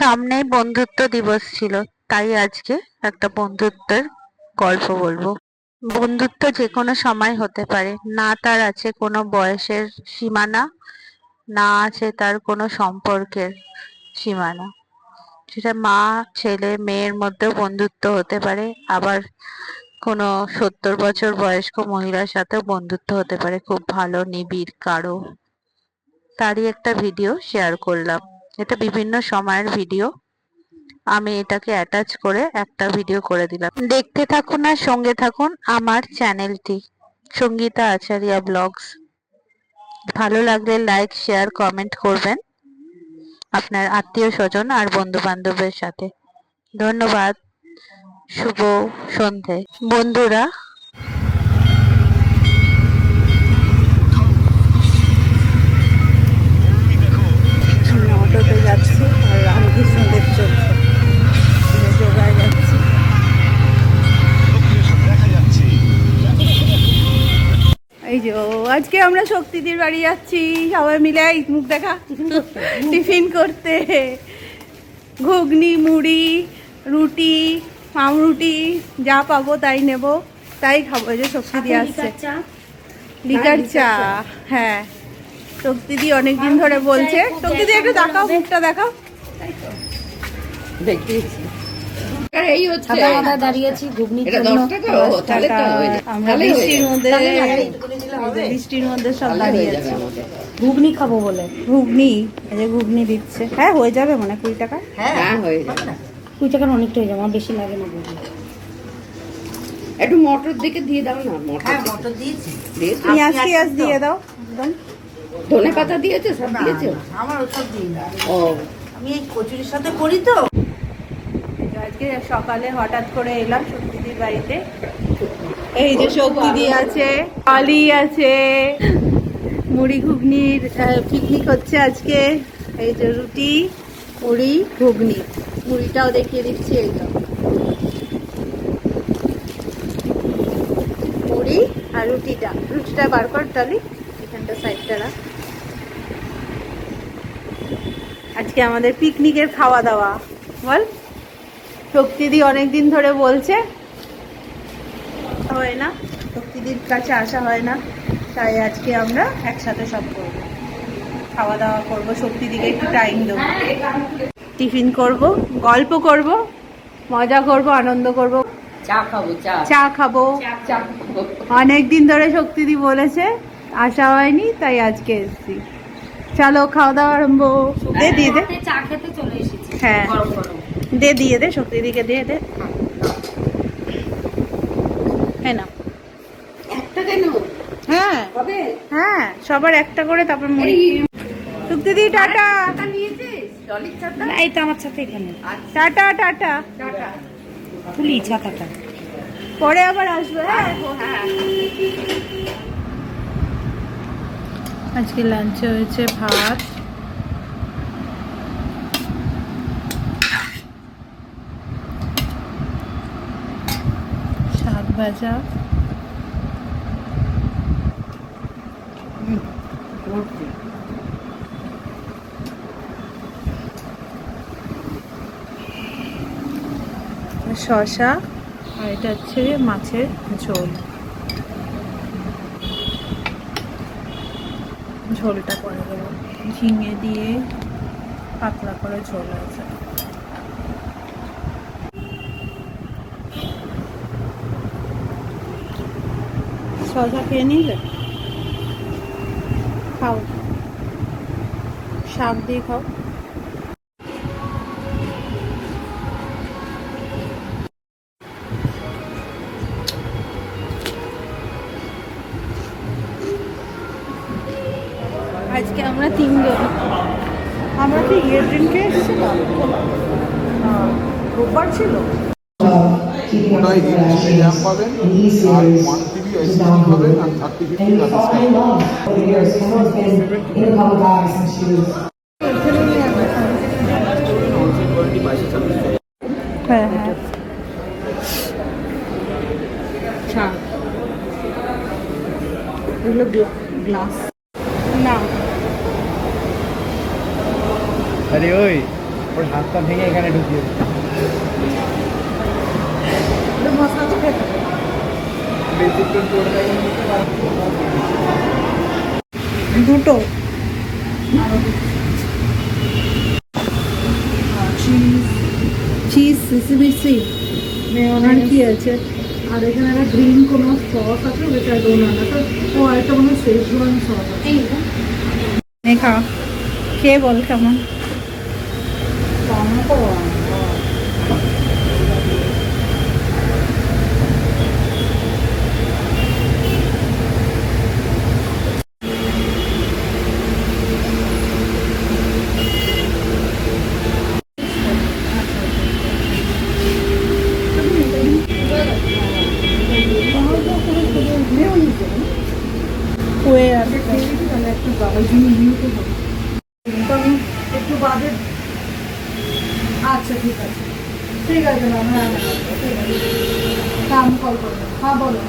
সামনেই বন্ধুত্ব দিবস ছিল, তাই আজকে একটা বন্ধুত্বের গল্প বলবো। বন্ধুত্ব যে কোনো সময় হতে পারে, না তার আছে কোনো বয়সের সীমানা, না আছে তার কোনো সম্পর্কের সীমানা। সেটা মা ছেলে মেয়ের মধ্যেও বন্ধুত্ব হতে পারে, আবার কোনো 70 বছর বয়স্ক মহিলার সাথেও বন্ধুত্ব হতে পারে, খুব ভালো নিবিড় কারো। তারই একটা ভিডিও শেয়ার করলাম। এটা বিভিন্ন সময়ের ভিডিও, আমি এটাকে অ্যাটাচ করে একটা ভিডিও করে দিলাম। দেখতে থাকুন আর সঙ্গে থাকুন আমার চ্যানেলটি সঙ্গীতা আচারিয়া ব্লগস। ভালো লাগলে লাইক শেয়ার কমেন্ট করবেন আপনার আত্মীয় স্বজন আর বন্ধু বান্ধবের সাথে। ধন্যবাদ। শুভ সন্ধে বন্ধুরা। অটোতে যাচ্ছি আর রামকৃষ্ণদেব চলছে, যোগায় যাচ্ছি। এই যে আজকে আমরা শক্তিদির বাড়ি যাচ্ছি সবাই মিলে। এই মুখ দেখা, টিফিন করতে। ঘুগনি, মুড়ি, রুটি, পাউরুটি যা পাবো তাই নেব, তাই খাবো। এই যে শক্তিদি আসছে, লিকার চা। হ্যাঁ, শক্তিদি অনেকদিন ধরে বলছে। শক্তিদি একটু দেখাও, মুখটা দেখাও। দেখিয়েছি এই হচ্ছে দাঁড়িয়েছি ঘুগনির এটা জন্য। 10 টাকা। ও তাহলে তো আমরা বৃষ্টির মধ্যে সব দাঁড়িয়ে আছি ঘুগনি খাবো বলে। ঘুগনি, এই যে ঘুগনি দিচ্ছে। হ্যাঁ হয়ে যাবে মনে হয় 20 টাকা। হ্যাঁ হয়ে যাবে। 20 টাকার অনেকটা হয়ে যাবে, আমার বেশি লাগে না ঘুগনি। একটু মটর দিকে দিয়ে দাও না। মটর দিয়েছি। পেঁয়াজ দিয়ে দাও একদম। ধনে পাতা দিয়েছো? সব দিয়েছো? আমার ওসব দিই না, ও আমি এই কচুরির সাথে করি তো। আজকে সকালে হঠাৎ করে এলাম শক্তিদির বাড়িতে। এই যে শক্তিদি আছে, আলি আছে, মুড়ি ঘুগনির পিকনিক হচ্ছে আজকে। এই যে রুটি, মুড়ি, ঘুগনি। মুড়িটাও দেখিয়ে দিচ্ছি, এই তো মুড়ি আর রুটিটা বার কর তালি, এখানটা সাইডটা রাখ। আজকে আমাদের পিকনিকের খাওয়া দাওয়া। বল, শক্তিদি অনেকদিন ধরে বলছে, হয় না, শক্তিদির কাছে আসা হয় না, তাই আজকে আমরা একসাথে সব করবো, খাওয়া দাওয়া করবো, শক্তিদিকে একটু টাইম দেবো, টিফিন করব, গল্প করব, মজা করব, আনন্দ করব, চা খাবো। চা খাবো। অনেকদিন ধরে শক্তিদি বলেছে, আসা হয়নি, তাই আজকে এসেছি। চলো খাওয়া দাওয়া আরম্ভ। দিয়ে দে, চা খেতে চলে এসেছি। হ্যাঁ গরম গরম। দিয়ে দে, শক্তিদিকে দিয়ে দে। হ্যাঁ না, একটা কেন হ্যাঁ হবে? হ্যাঁ, সবার একটা করে, তারপর মুড়ি। শক্তিদি টাটা। নিয়েছিস জলের চাটা? না, এই তো আমার সাথে এখানে। Tata tata. খুলি ছাতাটা, পরে আবার আসবো। হ্যাঁ, আজকে লাঞ্চে হয়েছে ভাত, শাক ভাজা, শসা, আর এটা হচ্ছে মাছের ঝোল। ঝোলটা করে দেবো, ঝিঙে দিয়ে পাতলা করে ঝোল আছে। শসা খেয়ে নিলে খাও, শাক দিয়ে খাও। আজকে আমরা 3 জন, আমরা কি ইয়ের দিনকে এসেছিলাম, রোববার ছিল। ওটাই ইঞ্চি র্যাম পাবেন আর 1 TB SSD পাবেন আর 3050 হ্যাঁ হ্যাঁ, এগুলো গ্লাস না আরে ওই ওর হাতটা ভেঙে এখানে ঢুকিয়ে দিই। দুটো চিজ সিসিবিসি আর কি আছে? আর এখানে একটা গ্রিন কোনো সস আছে যেটা ডোন আনা ও আরেকটা মনে হয় শেজওয়ান সস আছে। খা খেয়ে বল কেমন। হয়ে আছে তাহলে একটা বাবার জন্য নিতে হবে। তো আমি একটু বাদে আচ্ছা ঠিক আছে না আমরা ঠিক আছে কাম কল করবো। হ্যাঁ বলো।